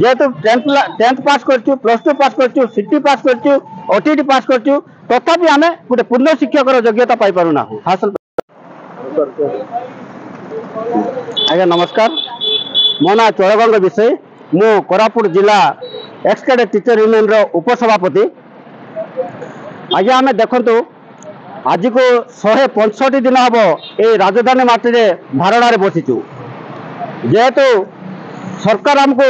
जेहेतु 10th पास करछु, +2 पास करछु, city पास करछु, OTT पास करछु, तथापि आमे गोटे पूर्ण शिक्षक योग्यता पाई पारु ना हासिल। आज्ञा नमस्कार, मो ना चौड़गंग विषय, मु कोरापुट जिला एक्स कैडेट टीचर यूनियन रो उपसभापति। आज्ञा आमे देखंतु आज को 165 दिन हम ये राजधानी माटी धारणा बसीचु। जेहेतु सरकार आमको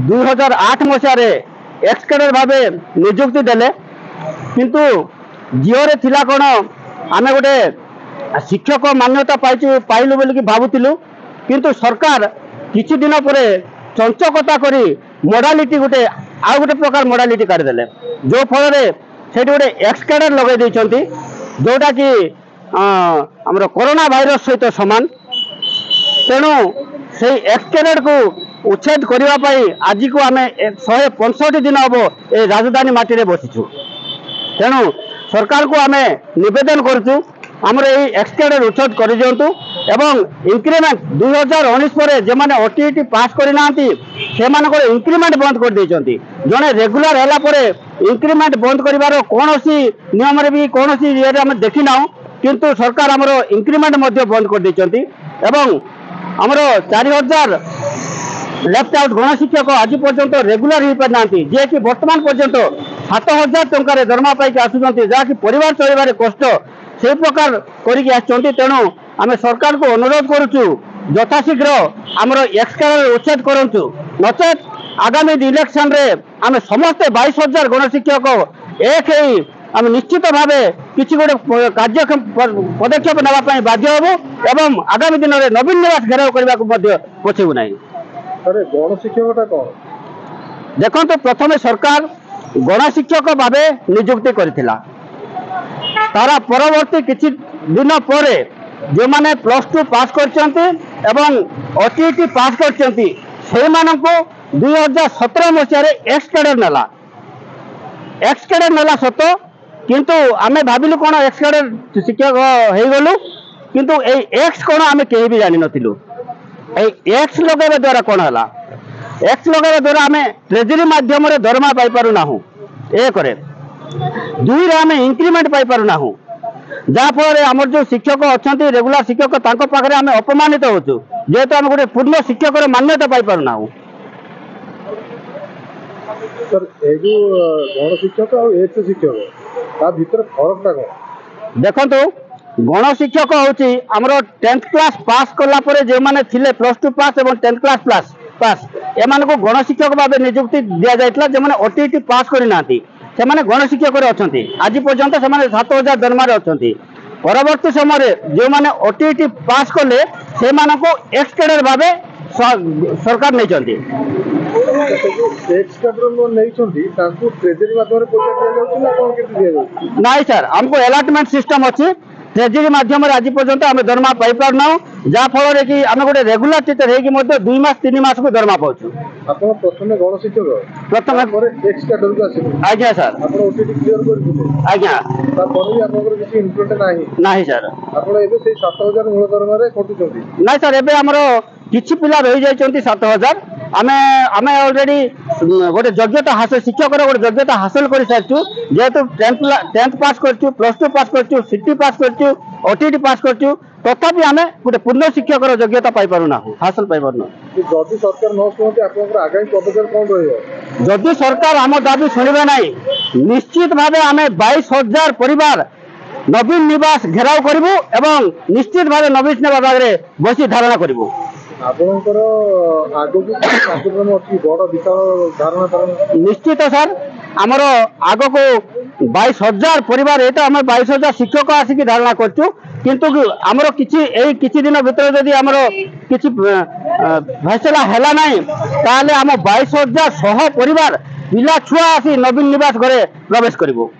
2008 मसीह एक्स कैडेट भाव नियुक्ति देले, किंतु जिओरे थिला कौन आमे गोटे शिक्षक मान्यता पाइलु बोली भावुलु, किंतु सरकार किछि दिन पर चंचकता करी मोडालिटी गोटे आउ गोटे प्रकार मोडालिटी काढ़ीदेले, जो फल से गोटे एक्स कैडेट लगे देइछंती, जोटा कि आमर कोरोना भाइरस सहित सामान। तेणु से एक्स कैडेट को उच्छेद करने आज को आम 165 दिन हम ये राजधानी माटी रे बसीचु। तेणु सरकार को आम निवेदन करूँ आमर ये एक्स कैडेट उच्छेद कर दिंतु एवं इंक्रीमेंट 2019 पर जो मैंने ओटीटी पास करना से इंक्रीमेंट बंद कर देइछंती। जड़े रेगुलर है इंक्रीमेंट बंद कर कौन सी नियम भी कौन सी ये देखी ना, किंतु सरकार आमर इंक्रीमेंट बंद कर देइछंती एवं आमर 4000 लेफ्ट आउट गणशिक्षक आज पर्यंत रेगुलर हो पारिना, जे कि वर्तमान पर्यंत 7000 टंकार दरमा पाई आसुचंती, जहाँकि परिवार चलबार कष्ट से प्रकार करके। तेणु आम सरकार को अनुरोध करुचु यथाशीघ्र आमर एक्स कैडेट उच्छेद करूँ, नचेत आगामी इलेक्शन रे आम समस्ते 22,000 गणशिक्षक एक आम निश्चित भाव किसी गोटे कार्य पदक्षेप नापी बाध्य हबु एवं आगामी दिन में नवीन निवास घेराव करने को पछेबु नहीं। गणशिक्षकटा कौन देखो, तो प्रथम सरकार गणशिक्षक भाव नियुक्ति करथिला, तारा परवर्ती किछि दिन पर जो माने +2 पास करचंती एवं ओटीटी पास करचंती से मानको 2017 मसीह एक्स कैडेट नेला सत, किंतु आमे भाबिलु कोन एक्स कैडेट शिक्षक हे गलु, किंतु ए एक्स कोन आमे केही भी जानि नथिलु। ए एक्स लगेबा द्वारा कोन हला, एक्स लगेबा द्वारा आमे ट्रेजरी माध्यम रे दरमा पाई पारु नाहु, ए करे दुई रे आमे इंक्रीमेंट पाई पारु नाहु, जहाँ फल आमर जो शिक्षक अच्छा रेगुलर शिक्षक तांको पाखरे आमे अपमानित होचु, जेहेतु आमे गोटे पूर्ण शिक्षक मान्यता पाई पारु नाहु। सर ए जो गणशिक्षक और एक्स शिक्षक ता भीतर फरक ता कोन देखंतु, गण शिक्षक होची हमरो 10th क्लास पास करला परे जे माने थिले +2 पास एवं 10th क्लास पास एमान को गण शिक्षक भाबे नियुक्ति दिया जायतला, जे माने ओटीटी पास करि नाथि से माने गण शिक्षक रे अछंती। आज पर्यंत से माने 7000 दरमा रे अछंती। परवर्ती समय जो माने ओटीटी पास कले से माने को एक्स कैडेट भाबे सरकार नै चंती। एक्स कैडेट नै चंती तांको ट्रेजरी माध्यम रे पैसा दिया जाउछ ना कोन केते दिया जाउछ? नाही सर, हमको अलॉटमेंट सिस्टम अछि, ट्रेजरी माध्यम आज पर्यंत आम दरमा पाई पार ना, जहाँ फल कि आम गोटे रेगुलर टीचर हो 2 मास 3 मास को दरमा पाउछु। आपण प्रथमे गण शिक्षक प्रथम एक्स कैडेट को आसी आज्ञा सर आपण ओटीटी क्लियर कर आज्ञा ता पर भी आपन किसी इम्प्रूवमेंट नाही नाही सर। आपण एबे से 7000 मूल दरमा रे कटुचंती? नाही सर, एबे हमरो किछि पिला रहि जाइछंती 7000। आमे ऑलरेडी गोटे योग्यता हासिल शिक्षक गोटे योग्यता हासिल कर सारिछु, जेहेतु 10th पास करछु, +2 पास करछु, सिटी पास करछु, ओटीटी पास करछु, तथापि आमे गोटे पूर्ण शिक्षक योग्यता पाई पारु ना हासिल पाई पारु ना। जदि सरकार न सुनते आपन आगामी पदक्षेप कोन रहइबो? जदि सरकार आम दाबी शुणवे ना, निश्चित भाव आम 22,000 परिवार नवीन निवास घेराव करूँ एवं निश्चित भाव नवीन निवास बसी धारणा करूँ। आपणकर आगु कार्यक्रम अच्छी बड़ विशाल धारणा निश्चित सर, आमर आग को 22,000 परिवार ये आम 22,000 शिक्षक आसिक धारणा करूँ, किंतु आमर किछि दिन भीतर जदि आमर किछि फैसला हैला नहीं ताले आम 22,000 परिवार पिला छुआ आसी नवीन निवास घरे प्रवेश करिवो।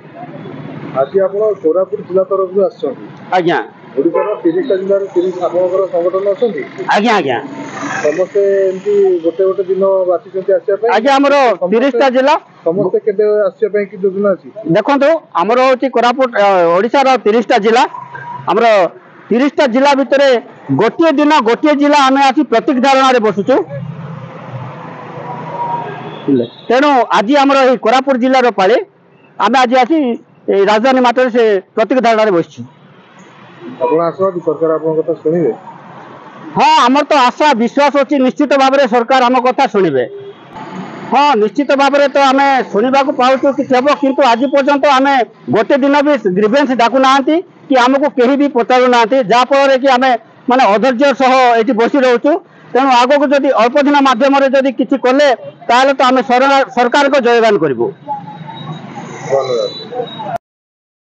आज आप कोरापुट जिला तरफ आछंती? आज्ञा ओडिसा 30टा जिल्ला 30 आपनकर संगठन अछंती? आज्ञा आज्ञा समस्त एमती गोटे गोटे दिन बाछिचंती आसिया पे? आज्ञा हमरो 30टा जिल्ला समस्त केते आसिया पे कि योजना अछि? देखंतु हमरो होची कोरापुट ओडिसा रो 30टा जिल्ला, हमरो 30टा जिल्ला भितरे गोटे दिन गोटे जिल्ला आमे आसी प्रतीक धारणा रे बसुचु। ତେଣୁ ଆଜି ଆମର ଏଇ କୋରାପୁଟ ଜିଲ୍ଲାର ପାଳି ଆମେ ଆଜି ଆସି ଏଇ ରାଜଧାନୀ ମାତ୍ରରେ ସେ ପ୍ରତୀକ ଧାରଣାରେ ବସିଛୁ। ଆପଣ ଆସନ୍ତି ସରକାର ଆପଣଙ୍କ କଥା ଶୁଣିବେ? ହଁ, ଆମର ତ ଆଶା ବିଶ୍ୱାସ ଅଛି ନିଶ୍ଚିତ ଭାବରେ ସରକାର ଆମ କଥା ଶୁଣିବେ। ହଁ, ନିଶ୍ଚିତ ଭାବରେ ତ ଆମେ ଶୁଣିବାକୁ ପାଉଛୁ କିଛି ହେବ, କିନ୍ତୁ ଆଜି ପର୍ଯ୍ୟନ୍ତ ଆମେ ଗୋଟେ ଦିନ ବି ଗ୍ରିଭେନ୍ସ ଡାକୁନାହାନ୍ତି କି ଆମକୁ କେହି ବି ପଚାରୁନାହାନ୍ତି, ଯାହାଫଳରେ କି ଆମେ ମାନେ ଅଧୈର୍ଯ୍ୟ ସହ ଏଠି ବସି ରହୁଛୁ। ତେଣୁ ଆଗକୁ ଯଦି ଅଳ୍ପ ଦିନ ମାଧ୍ୟମରେ ଯଦି କିଛି କଲେ ତାହେଲେ ତ ଆମେ ସରକାରଙ୍କ ଜୟଗାନ କରିବୁ। ଧନ୍ୟବାଦ।